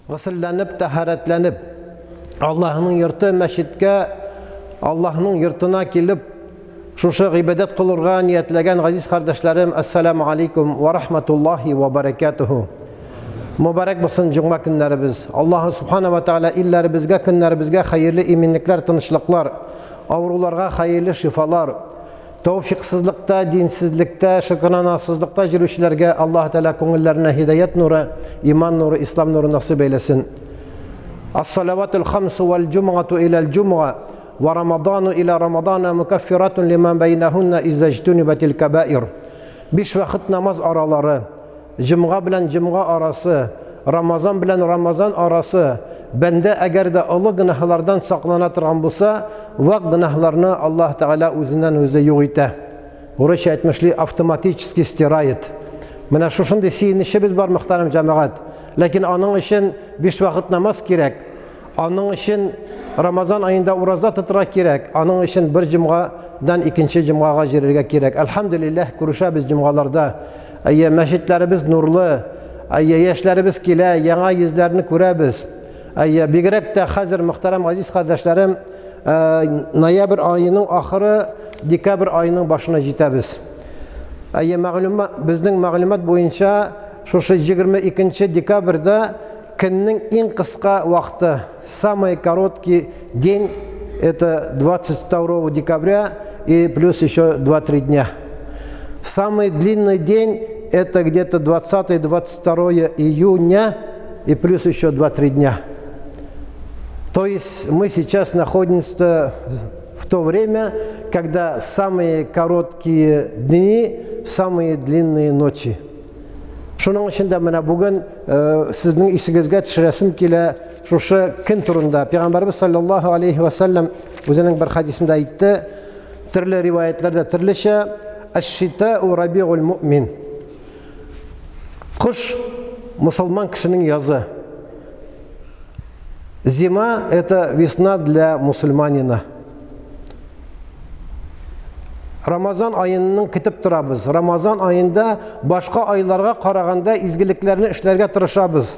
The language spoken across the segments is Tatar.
gısıllanıp, taharetlenip, Allah'ın yurtu meşitte, Allah'ın yurtuna kilip, şuşu ibadet kılırga niyetlegen aziz kardeşlerim, Esselamu Aleyküm ve Rahmetullahi ve Berekatuhu. Mübarek olsun cuma günlerimiz. Allah Subhanahu ve Teala illerimizge, günlerimizge hayırlı iminlikler, tınışlıklar, avrularga hayırlı şifalar, tevfiksizlikte, dinsizlikte, şükranasızlıkta yürüyüşlerge Allah Teala kongullerine hidayet nuru, iman nuru, İslam nuru nasip eylesin. As-salavatul khamsu vel cum'atu ila'l cum'a ve ramadanu ila ramadana mukaffiratun liman beynehunne izzectunibetil kebair. 5 vakit namaz araları, cum'a bilen cum'a arası, Ramazan bilen Ramazan arası, bende eğer de Allah günahlardan saklanatırgan bulsa, vak günahlarını Allah Teala özünden özü yok ite. Uğraş etmişli avtomatiski istirayet. Mene şu şimdi siyinişimiz var muhterem cemaat. Lakin onun için 5 vakit namaz gerek. Onun için Ramazan ayında uraza tutrak gerek. Onun için bir cum'adan ikinci cum'aga girerek gerek. Elhamdülillah kuruşa cum'alarda. Meşitlerimiz nurlu. Yaşlarımız kile, yana yüzlerini görebiz. Bigrek de hazır muhterem aziz kardeşlerim, noyabr ayının ahırı, dekabr ayının başına jitebiz. Bizning ma'lumot boyunca şu 22 dekabrda kunning eng qisqa vaqti, самый короткий день это 22 декабря и плюс еще 2-3 дня. Самый длинный день это где-то 20-22 июня и плюс еще 2-3 дня. То есть мы сейчас находимся в то время, когда самые короткие дни, самые длинные ночи. Шуның içinde менә бүген сезнең исегезгә төшерәсем килә шушы көн турында. Пәйгамбәрбез саллаллаһу алейхи ва саллям үзенең бер хадисендә әйтте, төрле риваятларда төрлечә: "Аш-шитау рабиул муъмин". Кыш мусульман кешенең язы. Зима это весна для мусульманина. Рамазан ayının kitip turabız. Ramazan ayında başka aylarga karaganda izgiliklerini işlerge tırışabız.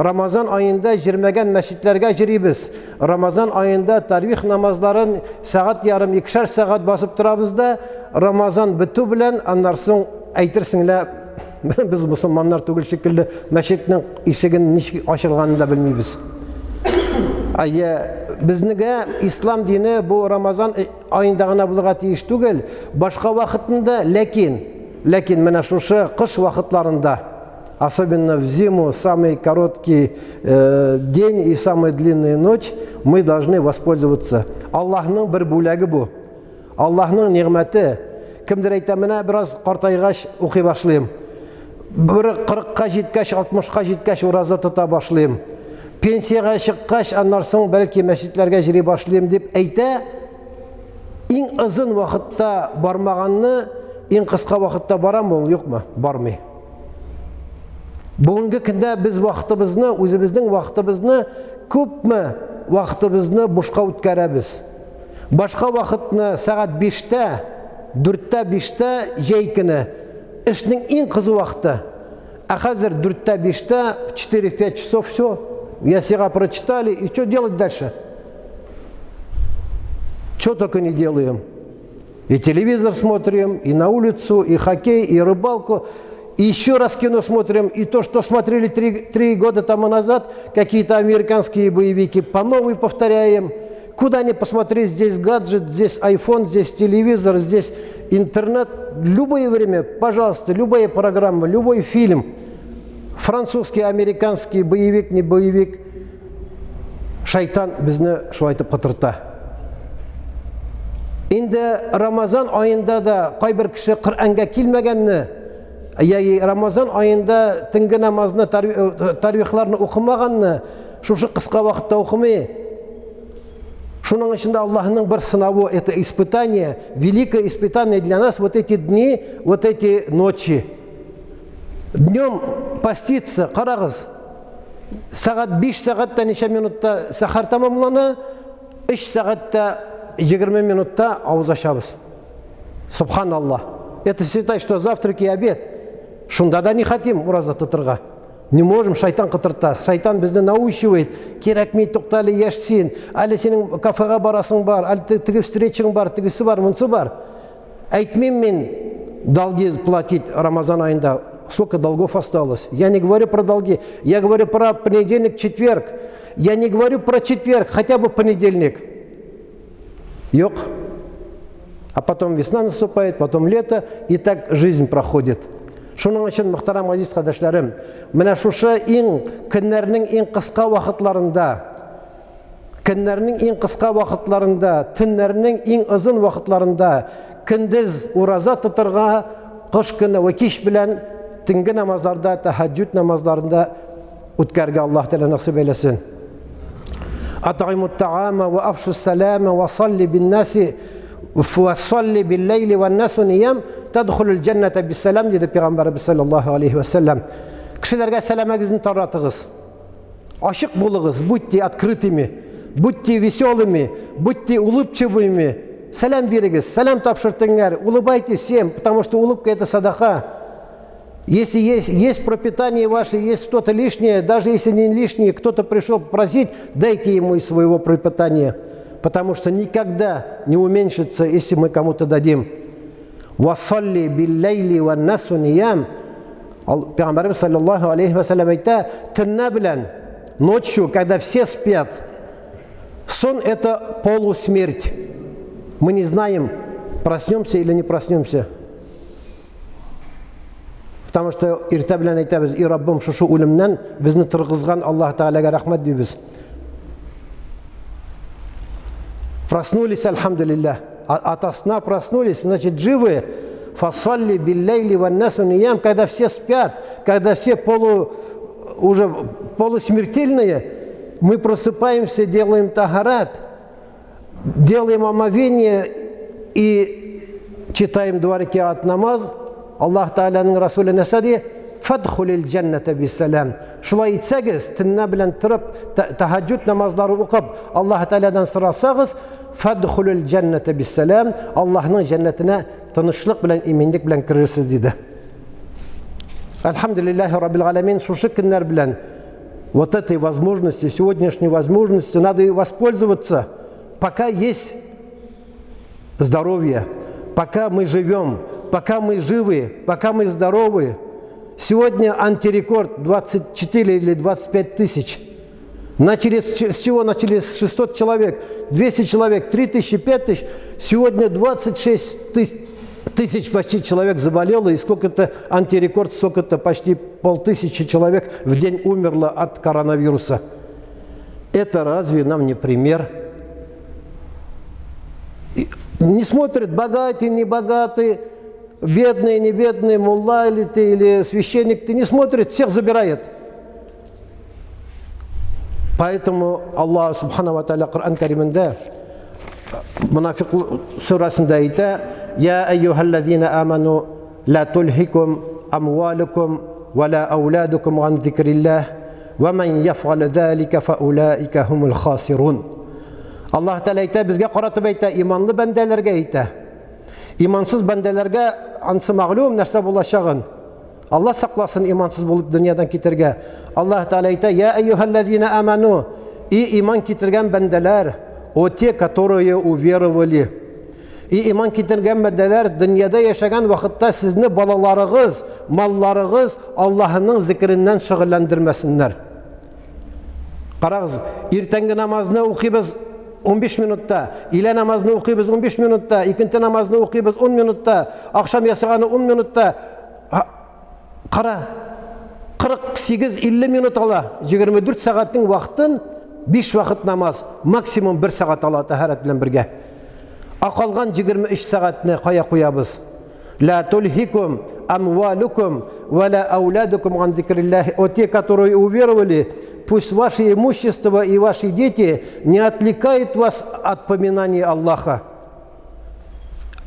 Ramazan ayında jirmegen meşitlerge jiribіз. Ramazan ayında tarvih namazların saat yarım 2'şer saat basıp turabız da Ramazan bütü bilen anlarsın aytırsınlar biz musulmanlar tugul şekilde meşitnin işigin nişki açılganını da bilmeyiz. Biznige İslam dini bu Ramazan ayındagına bulurga tiyiş tugul. Başka vakitinde lekin mena şuşu kış vakitlarında, особенно в зиму, самый короткий день и самая длинная ночь, мы должны воспользоваться. Allah'ın bir bulagi bu. Allah'ın nimeti. Kimdir ayta mena biraz qartaygaç оқи başlayayım. Bir 40'a jetkach, 60'a jetkach uraza tuta başlayayım. Pensiyaga chiqqach anlarsın belki meşitlerge jiri başlayayım deb ayta, eng uzun vaqtda barmaganni eng qisqa vaqtda baram ol yo'qmi? Barmay. Bugungi kunda biz vaqtimizni, o'zimizning vaqtimizni ko'pmi vaqtimizni boshqa o'tkazamiz. Boshqa vaqtni soat 5'da, 4'da 5'da jeykini ishning eng qiziq vaqti. Hozir 4'da 5'da 4-5 часов все. Ясига прочитали, и что делать дальше? Что только не делаем. И телевизор смотрим, и на улицу, и хоккей, и рыбалку. И еще раз кино смотрим, и то, что смотрели 3 года тому назад, какие-то американские боевики, по новой повторяем. Куда ни посмотри, здесь гаджет, здесь iPhone, здесь телевизор, здесь интернет. Любое время, пожалуйста, любая программа, любой фильм. Французский, американский, боевик, не боевик. Шайтан bizni şu aytып кытырта. Инде Рамазан ayında da кайбер кеше Кур'анга килмәгәнне, яки Рамазан ayında төнге намазны, тарвихларны укымаганны, шушы кыска вакытта укымый. Шуның içinde Аллаһның bir сынавы, это испытание, великое испытание для нас, вот эти дни, вот эти ночи. Днем поститься, қарағыз, сағат 5 сағатта неше минутта сахар тамамлана, 3 сағатта 20 минутта ауыз ашабыз. Субханаллах. Это считай, что завтрак и обед. Шунда да не хотим ураза тұтырға. Не можем, шайтан қытыртас. Шайтан бізді научивает. Керекмей тоқтали ешсен. Әлі сенің кафеға барасың бар, әлі тігі встречаң бар, тігісі бар, мұнсы бар. Айтмем мен долги платить Рамазан айында. Сколько долгов осталось? Я не говорю про долги. Я говорю про понедельник, четверг. Я не говорю про четверг, хотя бы понедельник. Йок. А потом весна наступает, потом лето, и так жизнь проходит. Шуның өчен, мөхтәрәм газиз кардәшләрем, менә шушы көннәрнең иң кыска вакытларында, төннәрнең иң озын вакытларында, көндез ураза тотырга, кыш көне ва кич белән төнге намазларда, тәһәҗҗүд намазларында үткәргә Аллаһ Тәгалә насыйп әйләсен. Ат'имут та'ама ва афшус салама ва салли бин-наси وصلي بالليل والناس نيام تدخل الجنة بالسلام dedi Peygamberimiz sallallahu aleyhi ve sellem. Кешеләргә сәламәгезне таратыгыз. Ашык булыгыз, будьте открытыми, будьте веселыми, будьте улыбчивыми. Сәлам бирегез, сәлам тапшыртыңнар, улыбайтесь всем, потому что улыбка это садака. Если есть пропитание ваше, есть что-то лишнее, даже если не лишнее, кто-то пришел попросить, дайте ему из своего пропитания. Потому что никогда не уменьшится, если мы кому-то дадим. «Вассалли билляйли ван насу ниям». Пейгамбарымыз саллаллаху алейхи ва саллям айтта, «Төнне белән, ночью, когда все спят, сон – это полусмерть. Мы не знаем, проснемся или не проснемся». Потому что иртә белән әйтәбез, «И Раббым, шушы үлемнән безне тыргызган Аллаһ Тәгаләгә рәхмәт» дибез. Проснулись, альхамдулиллах. Ото сна проснулись, значит, живы. Фасалли билляйли ван насу ниям, когда все спят, когда все уже полусмертельные, мы просыпаемся, делаем тахарат, делаем омовение и читаем 2 ракиат намаз. Аллаһ Тааляның Расулы Насади «Фадхулил джанната биссалам». Шулай итсәгез, төнне белән торып, тәһәҗҗүд намазлары укып, Аллаһ Таалядан сорасагыз, «Фадхулил джанната биссалам». Аллаһның җәннәтенә тынычлык белән, иминлек белән кирерсез диде. Альхамдулиллахи раббил аламин, шушы көннәр белән вот этой возможности, сегодняшней возможности надо и воспользоваться, пока есть здоровье, пока мы живем, пока мы живы, пока мы здоровы. Сегодня антирекорд 24 или 25 тысяч. Начали с чего? Начали с 600 человек, 200 человек, 3000, 5000. Сегодня 26 тысяч почти человек заболело, и сколько-то антирекорд, сколько-то почти 500 человек в день умерло от коронавируса. Это разве нам не пример? Не смотрят богатые, не богатые, бедные, не бедные, мулла или ты, или священник, ты не смотрит, всех забирает. Поэтому Аллах Субхану ва Тааля Коран Каримында, Мунафик сурасында айта: «Я айюхаллазина аману ла тульхикум амвалукум ва ла ауладукум ан зикриллах, ва ман яф'ал залика фа улаика хумул хасирун». Аллаһ Тааля айта, безгә каратып айта, иманлы бәндәләргә айта. Имансыз бәндәләргә ансы мәгълүм нәрсә булачагын. Аллаһ сакласын имансыз булып дөньядан китергә. Аллаһ Тааля айта: «Я айюхаллазина аману». И иман китергән бәндәләр, о те, которые уверовали. И иман китергән бәндәләр дөньяда яшәгән вакытта сезне балаларыгыз, малларыгыз Аллаһның зикреннән шөгыльләндермәсеннәр. Карагыз, иртәнге намазны укыйбыз 15 минутта, илә намазны укыйбыз 15 минутта, икенче намазны укыйбыз 10 минутта, акшам ясаганы 10 минутта. Кара, 48-50 минут ала, 24 сәгатьнең вакытын 5 вакыт намаз, максимум 1 сәгать ала тәһарат белән бергә. Акалган 23 сәгатьне кая куябыз? «Ла тульхикум амвалукум ва ла ауладукум ан зикриллахи». О те, которые уверовали, пусть ваше имущество и ваши дети не отвлекают вас от поминания Аллаха.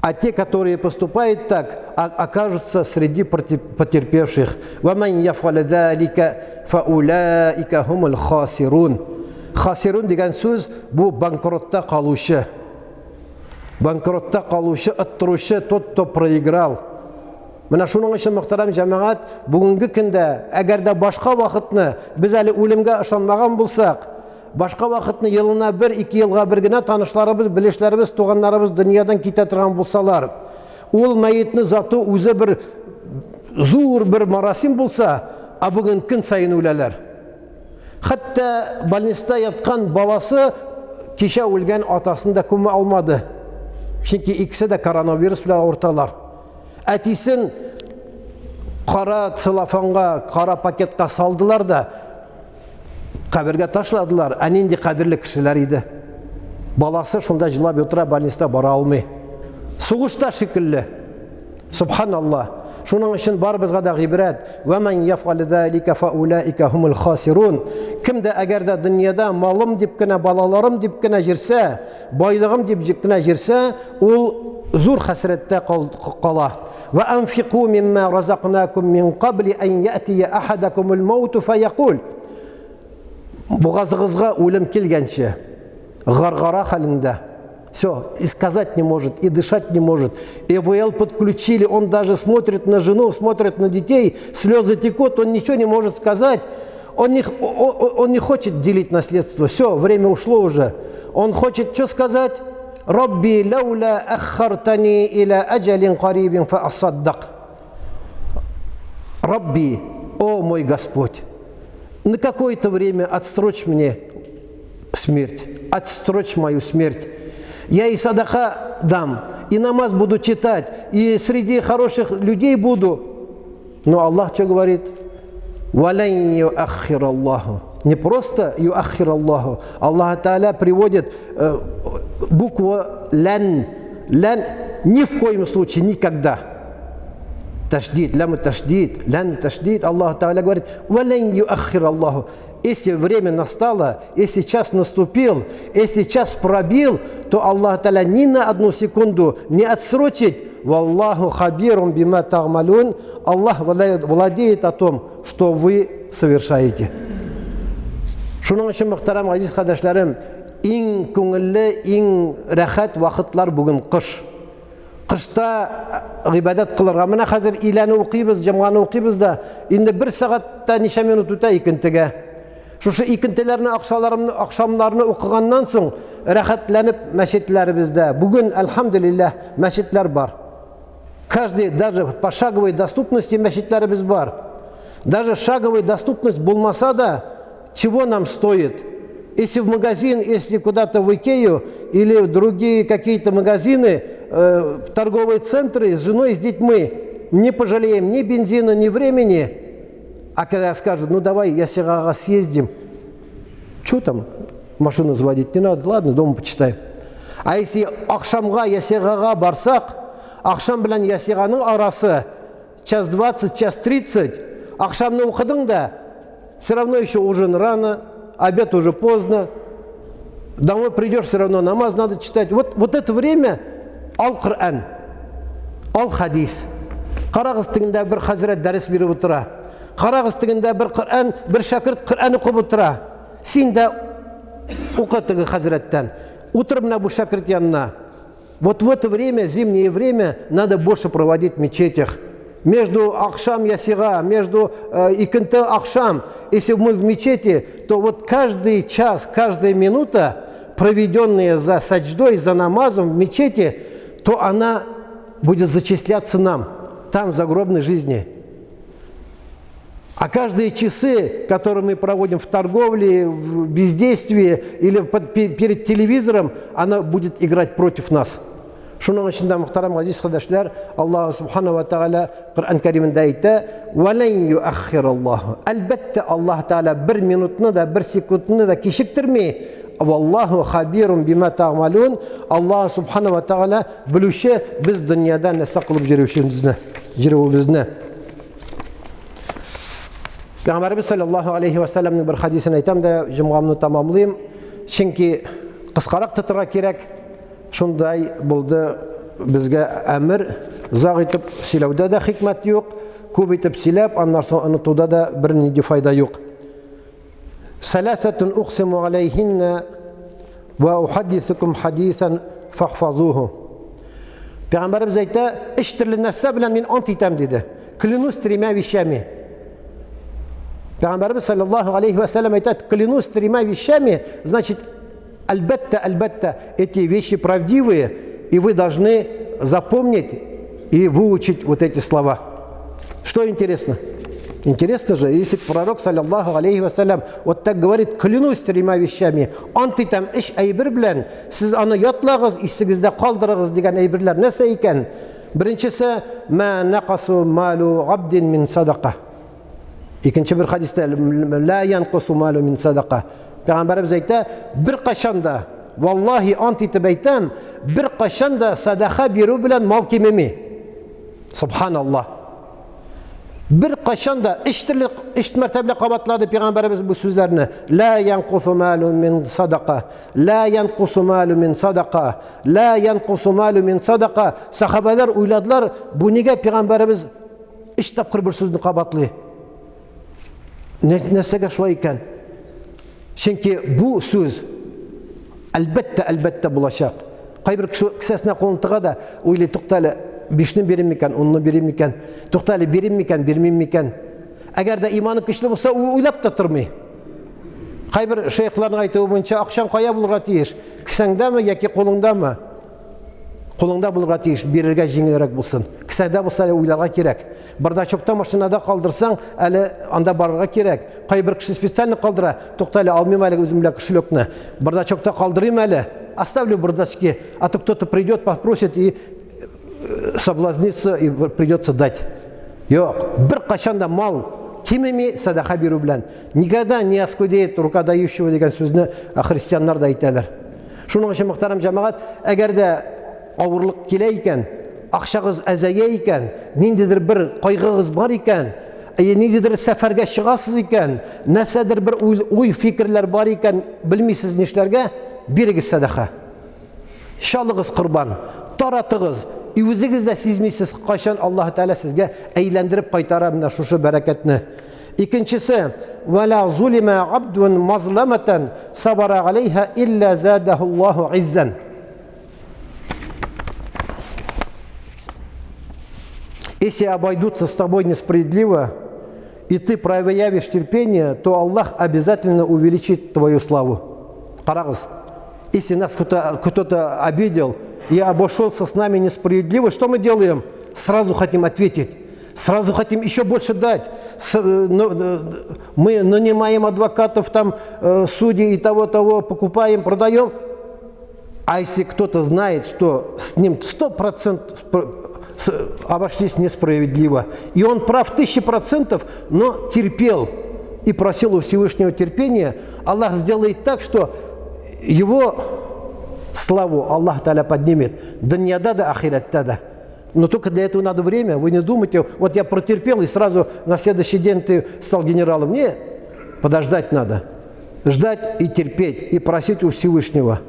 А те, которые поступают так, окажутся среди потерпевших. «Ва ман яф'ал залика фа улаика хумул хасирун». Хасирун дигән сүз бу банкротта калучы. Банкротта калучы, оттыручы, тот, кто проиграл. Менә шуның өчен мөхтәрәм җәмәгать, бүгенге көндә әгәр дә башка вакытны без әле үлемгә ышанмаган булсак, башка вакытны елына 1-2 елга бер генә танышларыбыз, билешләребез, туганнарыбыз дөньядан китә торган булсалар, ул мәетне зату үзе бер зур бер марасим булса, а бүген көн сайын үләләр. Хәтта больниста яткан баласы кичә үлгән атасын да күмә алмады. Чөнки икесе дә коронавирус белән авырталар. Әтисен кара целлофанга, кара пакетка салдылар да кабергә ташладылар. Ә нинди кадерле кешеләр иде. Баласы шунда җылап утыра, больниста бара алмый. Сугышта шикелле. Субханаллах. Шуның өчен барыбызга да гыйбрәт. Ва ман яф'ал залика фа улаика хумул хасирун. Кемдә әгәр дә дөньяда малым дип кенә, балаларым дип кенә җирсә, байлыгым дип кенә җирсә, ул зур хәсрәттә кала. Ва анфиqu мимма разaqnakum min qabli an ya'tiya ahadakumul maut fa yaqul. Бугазыгызга үлем килгәнче, гаргара хәлендә. Все, и сказать не может, и дышать не может. ИВЛ подключили, он даже смотрит на жену, смотрит на детей, слезы текут, он ничего не может сказать. Он не хочет делить наследство. Все, время ушло уже. Он хочет что сказать? «Рабби лаула аххартани иля аджалин карибин фа ассаддак». Рабби, о мой Господь, на какое-то время отсрочь мне смерть, отсрочь мою смерть. Я и садаха дам, и намаз буду читать, и среди хороших людей буду. Но Аллах что говорит? «Валан юаххир Аллаху». Не просто юаххир Аллаху. Аллах Тааля приводит букву «лан». «Лан» ни в коем случае, никогда. Ташдид, лям ташдид, лан ташдид. Аллах Тааля говорит «Валан юаххир Аллаху». Если время настало, если час наступил, если час пробил, то Аллах Та'аля ни на одну секунду не отсрочит. Валлаху хабирум бима та'малун. Аллах владеет о том, что вы совершаете. Шуның өчен мөхтәрәм газиз кардәшләрем, иң күңелле, иң рәхәт вакытлар бүген кыш. Кышта гыйбадат кылырга. Менә хәзер иләне укыйбыз, җомганы укыйбыз да, инде 1 сәгатьтә ничә минут үтә икентегә. Шушы икентеләрне, акшамларны укыганнан соң рәхәтләнеп мәчетләребездә. Бүген, әлхәмдүлиллаһ, мәчетләр бар. Каждый, даже по шаговой доступности мәчетләребез бар. Даже шаговой доступность булмаса да, чего нам стоит? Если в магазин, если куда-то в Икею или в другие какие-то магазины, в торговые центры с женой, с детьми, не пожалеем ни бензина, ни времени. А когда скажут, ну давай, Ясигага съездим. Что там, машину заводить не надо, ладно, дома почитаем. А если акшамга Ясигага барсак, акшам белән Ясиганың арасы час 20, час 30, акшамны укыдың да, все равно еще ужин рано, обед уже поздно, домой придешь, все равно намаз надо читать. Вот это время ал-Коран, ал-хадис. Карагыз тегендә бер хәзрәт дәрес биреп утыра. Карагыз тегендә бер Коран, бер шәкерт Коран укып утыра. Син дә укы теге хәзрәттән. Утыр менә бу шәкерт янына. Вот в это время, зимнее время, надо больше проводить в мечетях. Между акшам ясига, между икенте акшам, если мы в мечети, то вот каждый час, каждая минута, проведенная за садждой, за намазом в мечети, то она будет зачисляться нам, там в загробной жизни. А каждые часы, которые мы проводим в торговле, в бездействии или перед телевизором, она будет играть против нас. Шуның өчен дә мөхтәрәм газиз кардәшләр, Аллаһ субхана ва тааля Коръән Кәримендә әйтә: "Валан юаххир Аллаһ". Әлбәттә Аллаһ Тааля 1 минутны да, 1 секундны да кичектерми. Валлаһу хабирун бима таъмалун. Аллаһ субхана ва тааля белүче без дөньяда нәрсә кылып йөрүебезне. Пәйгамбәрбез саллаллаһу алейхи ва салламның бер хадисен әйтәм дә җомгамны тәмамлыйм. Чөнки кыскарак тотырга кирәк. Шундай булды безгә әмер, заг итеп сөйләүдә дә хикмәт юк, күп итеп сөйләп, аннан соң онытуда да бер нинди файда юк. Саласатун уқсиму алейхинна ва ухаддисукум хадисан фахфазуху. Peygamberimiz aytты, üç türlü нәрсе белән мин ант итәм dedi. Клянусь тремя вещами. Peygamberimiz sallallahu aleyhi ve sellem айтады, клянусь тремя вещами, значит, альбетта, эти вещи правдивые, и вы должны запомнить и выучить вот эти слова. Что интересно? Интересно же, если пророк, саллаллаху алейхи вассалям, вот так говорит, клянусь тремя вещами, ант итәм үч әйбер белән, сез аны ятлагыз, исегездә калдырыгыз дигән әйберләр нәрсә икән? Беренчесе, ма нақасу малу абдин мин садақа. Икенче бер хадистә, ла янқусу малу мин садақа. Пәйгамбәрбез әйтә, бер кашанда, валлаһи ант итеп әйтәм, бер кашанда садақа бирү белән мал кимеми. Субханаллах. Bir qaşanda üç mertebeli qabatladı Peygamberimiz bu sözlerini. La yanqusu malu min sadaqa. La yanqusu malu min sadaqa. La yanqusu malu min sadaqa. Sahabeler uyladılar. Bu nige Peygamberimiz üç tapkır bir sözünü qabatlı. Nesege şuay iken. Çünkü bu söz elbette bulaşak. Kaybır kısasına koluntuğa da uyli tuqtalı. Bişini birim miken, onunu birim miken, tuhtali birim miken, birmim miken. Eğer de imanı güçlü olsa uylap da durmuyor. Kaybır şeyhlerin aytığı boyunca akşam kaya bulurga tiyiş. Kisende mi yaki kolunda mı? Kolunda bulurga tiyiş, birirge jinglerek bulsun. Kisende bulsa uylarga kerek. Burada çokta maşinada kaldırsan, anda barırga kerek. Kaybır kişi spesialini kaldıra, tuhtali almayayım öyle özümle kişilokni. Burada çokta kaldırayım öyle. Оставлю бардачки, а то кто-то придет, попросит и соблазниться и придется дать. Yok, bir kaşanda mal kimimi sadaka bir bilen. Никогда не оскудеет рука дающего деген сөзні христиандар да айталар. Шуның үшін мұхтарам жамағат, әгер де ауырлық келе екен, ақшағыз әзәге екен, нендедір бір қайғығыз бар екен, нендедір сәфәрге шығасыз екен, нәрседір бір ой фикірлер бар екен, білмейсіз нешлерге, берегіз садақа. Шалығыз құрбан, таратығыз, өзіңіз де сезмейсіз қашан Аллах Тәала сізге әйлендіріп қайтара мына шушы бәрәкәтні. Икенчесе, вала зулима абдун мазламатан сабара алейха илля задаху Аллаху иззан. Если обойдутся с тобой несправедливо, и ты проявишь терпение, то Аллах обязательно увеличит твою славу. Қарағыз. Если нас кто-то обидел и обошелся с нами несправедливо, что мы делаем? Сразу хотим ответить, сразу хотим еще больше дать. Мы нанимаем адвокатов, там, судей и того, покупаем, продаем. А если кто-то знает, что с ним 100% обошлись несправедливо, и он прав 1000%, но терпел и просил у Всевышнего терпения, Аллах сделает так, что его славу Аллах Та'аля поднимет дуньяда да ахиратта да. Но только для этого надо время. Вы не думайте, вот я протерпел и сразу на следующий день ты стал генералом. Нет, подождать надо. Ждать и терпеть, и просить у Всевышнего.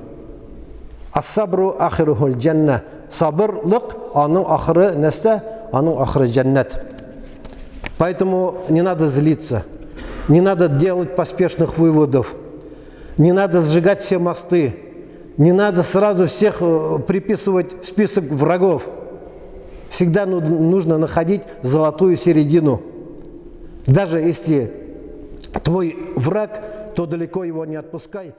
Ас-сабру ахирухуль джанна. Сабрлык, аның ахыры näстә? Аның ахыры джаннат. Поэтому не надо злиться, не надо делать поспешных выводов. Не надо сжигать все мосты, не надо сразу всех приписывать в список врагов. Всегда нужно находить золотую середину. Даже если твой враг, то далеко его не отпускай.